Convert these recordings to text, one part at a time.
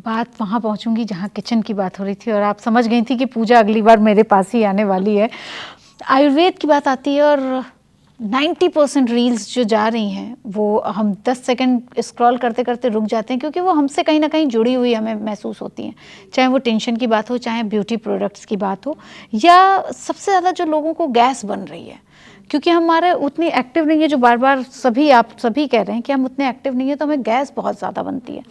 बात वहाँ पहुँचूंगी जहाँ किचन की बात हो रही थी और आप समझ गई थी कि पूजा अगली बार मेरे पास ही आने वाली है। आयुर्वेद की बात आती है और 90% रील्स जो जा रही हैं वो हम 10 सेकंड स्क्रॉल करते करते रुक जाते हैं, क्योंकि वो हमसे कहीं ना कहीं जुड़ी हुई हमें महसूस होती हैं। चाहे वो टेंशन की बात हो, चाहे ब्यूटी प्रोडक्ट्स की बात हो, या सबसे ज़्यादा जो लोगों को गैस बन रही है क्योंकि हमारे उतनी एक्टिव नहीं है, जो बार बार आप सभी कह रहे हैं कि हम उतने एक्टिव नहीं है, तो हमें गैस बहुत ज़्यादा बनती है।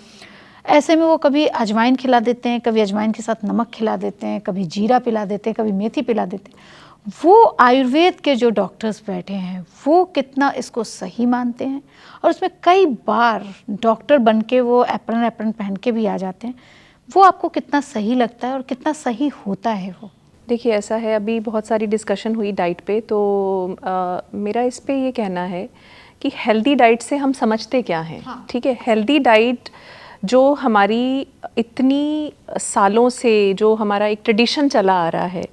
ऐसे में वो कभी अजवाइन खिला देते हैं, कभी अजवाइन के साथ नमक खिला देते हैं, कभी जीरा पिला देते हैं, कभी मेथी पिला देते हैं। वो आयुर्वेद के जो डॉक्टर्स बैठे हैं वो कितना इसको सही मानते हैं, और उसमें कई बार डॉक्टर बन के वो एप्रन पहन के भी आ जाते हैं, वो आपको कितना सही लगता है और कितना सही होता है वो? देखिए, ऐसा है, अभी बहुत सारी डिस्कशन हुई डाइट पे, तो मेरा इस पे ये कहना है कि हेल्दी डाइट से हम समझते क्या हैं। हाँ। ठीक है, हेल्दी डाइट जो हमारी इतनी सालों से जो हमारा एक ट्रेडिशन चला आ रहा है,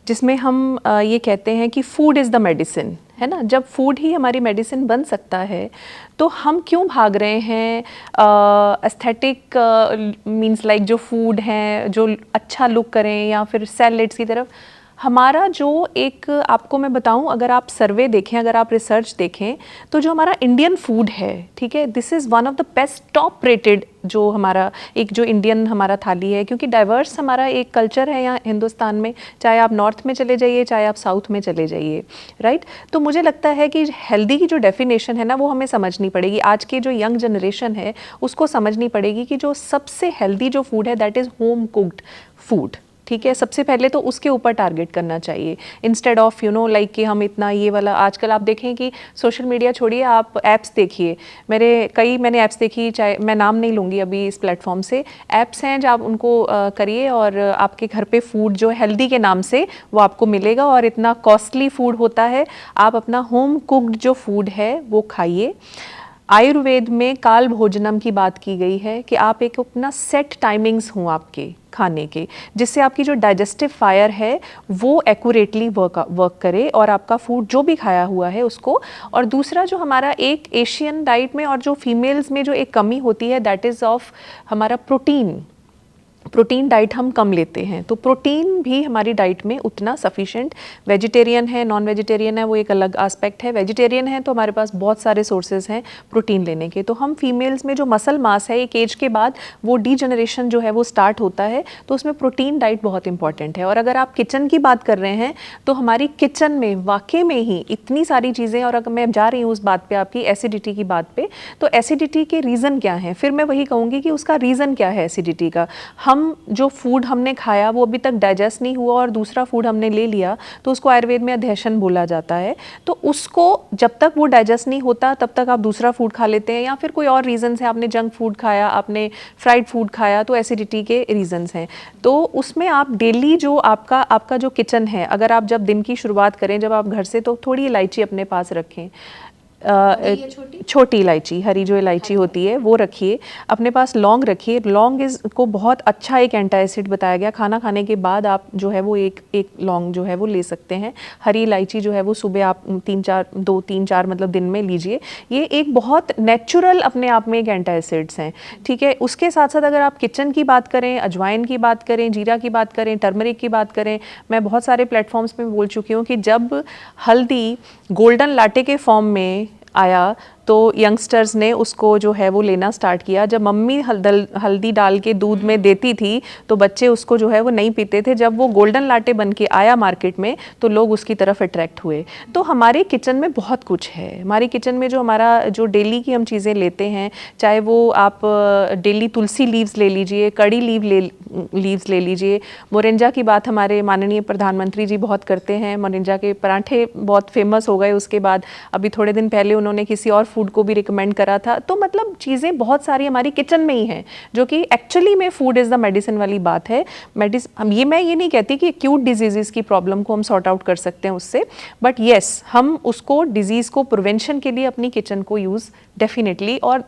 जिसमें हम ये कहते हैं कि फूड इज़ द मेडिसिन, है ना। जब फूड ही हमारी मेडिसिन बन सकता है तो हम क्यों भाग रहे हैं एस्थेटिक मींस लाइक जो फूड है जो अच्छा लुक करें या फिर सैलेड्स की तरफ। हमारा जो एक, आपको मैं बताऊं, अगर आप सर्वे देखें, अगर आप रिसर्च देखें, तो जो हमारा इंडियन फूड है, ठीक है, this is one of the best top rated जो हमारा एक जो इंडियन हमारा थाली है, क्योंकि डाइवर्स हमारा एक कल्चर है यहाँ हिंदुस्तान में, चाहे आप नॉर्थ में चले जाइए, चाहे आप साउथ में चले जाइए, राइट। तो मुझे लगता है कि हेल्दी की जो डेफिनेशन है ना, वो हमें समझनी पड़ेगी। आज के जो यंग जनरेशन है उसको समझनी पड़ेगी कि जो सबसे हेल्दी जो फूड है that is home cooked food. ठीक है, सबसे पहले तो उसके ऊपर टारगेट करना चाहिए, इंस्टेड ऑफ लाइक कि हम इतना ये वाला। आजकल आप देखें कि सोशल मीडिया छोड़िए, आप ऐप्स देखिए, मैंने ऐप्स देखी, चाहे मैं नाम नहीं लूँगी अभी इस प्लेटफॉर्म से, ऐप्स हैं जो आप उनको करिए और आपके घर पे फूड जो हेल्दी के नाम से वो आपको मिलेगा, और इतना कॉस्टली फूड होता है। आप अपना होम कुक्ड जो फूड है वो खाइए। आयुर्वेद में काल भोजनम की बात की गई है कि आप एक अपना सेट टाइमिंग्स हों आपके खाने के, जिससे आपकी जो डाइजेस्टिव फायर है वो एक्यूरेटली वर्क करे और आपका फूड जो भी खाया हुआ है उसको। और दूसरा जो हमारा एक एशियन डाइट में और जो फीमेल्स में जो एक कमी होती है दैट इज़ ऑफ हमारा प्रोटीन डाइट हम कम लेते हैं। तो प्रोटीन भी हमारी डाइट में उतना सफिशिएंट, वेजिटेरियन है, नॉन वेजिटेरियन है, वो एक अलग एस्पेक्ट है। वेजिटेरियन है तो हमारे पास बहुत सारे सोर्सेज हैं प्रोटीन लेने के। तो हम फीमेल्स में जो मसल मास है एक एज के बाद वो डीजनरेशन जो है वो स्टार्ट होता है, तो उसमें प्रोटीन डाइट बहुत इंपॉर्टेंट है। और अगर आप किचन की बात कर रहे हैं तो हमारी किचन में वाकई में ही इतनी सारी चीज़ें, और अगर मैं जा रही हूँ उस बात पर, आपकी एसिडिटी की बात पर, तो एसिडिटी के रीज़न क्या हैं, फिर मैं वही कहूँगी कि उसका रीज़न क्या है एसिडिटी का। हम जो फूड हमने खाया वो अभी तक डाइजेस्ट नहीं हुआ और दूसरा फूड हमने ले लिया, तो उसको आयुर्वेद में अधेशन बोला जाता है। तो उसको जब तक वो डाइजेस्ट नहीं होता तब तक आप दूसरा फूड खा लेते हैं, या फिर कोई और रीज़न है, आपने जंक फूड खाया, आपने फ्राइड फूड खाया, तो एसिडिटी के रीज़न्स हैं। तो उसमें आप डेली जो आपका जो किचन है, अगर आप जब दिन की शुरुआत करें जब आप घर से, तो थोड़ी इलायची अपने पास रखें, छोटी इलायची, हरी जो इलायची होती है वो रखिए अपने पास। लौंग रखिए, लौंग को बहुत अच्छा एक एंटी एसिड बताया गया। खाना खाने के बाद आप जो है वो एक लौंग जो है वो ले सकते हैं। हरी इलायची जो है वो सुबह आप 2-3-4 मतलब दिन में लीजिए। ये एक बहुत नेचुरल अपने आप में एक एंटी एसिड्स हैं, ठीक है। उसके साथ साथ अगर आप किचन की बात करें, अजवाइन की बात करें, जीरा की बात करें, टर्मरिक की बात करें, मैं बहुत सारे प्लेटफॉर्म्स पे बोल चुकी हूँ कि जब हल्दी गोल्डन लाटे के फॉर्म में आया तो यंगस्टर्स ने उसको जो है वो लेना स्टार्ट किया। जब मम्मी हल्दी डाल के दूध में देती थी तो बच्चे उसको जो है वो नहीं पीते थे। जब वो गोल्डन लाटे बन के आया मार्केट में तो लोग उसकी तरफ अट्रैक्ट हुए। तो हमारे किचन में बहुत कुछ है। हमारी किचन में जो हमारा जो डेली की हम चीज़ें लेते हैं, चाहे वो आप डेली तुलसी लीव्स ले लीजिए, कड़ी लीव्स ले लीजिए। मोरिंजा की बात हमारे माननीय प्रधानमंत्री जी बहुत करते हैं। मोरिंजा के पराठे बहुत फेमस हो गए। उसके बाद अभी थोड़े दिन पहले उन्होंने किसी और फूड को भी रिकमेंड करा था। तो मतलब चीज़ें बहुत सारी हमारी किचन में ही हैं जो कि एक्चुअली में फूड इज़ द मेडिसिन वाली बात है। मैं ये नहीं कहती कि एक्यूट डिजीज़ की प्रॉब्लम को हम सॉर्ट आउट कर सकते हैं उससे, बट येस हम उसको डिजीज़ को प्रिवेंशन के लिए अपनी किचन को यूज़ डेफिनेटली। और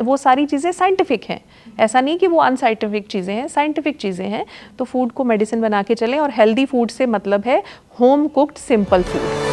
वो सारी चीज़ें साइंटिफिक हैं, ऐसा नहीं कि वो अनसाइंटिफिक चीज़ें हैं, साइंटिफिक चीज़ें हैं। तो फूड को मेडिसिन बना के चलें। और हेल्दी फूड से मतलब है होम कुक्ड सिंपल फूड।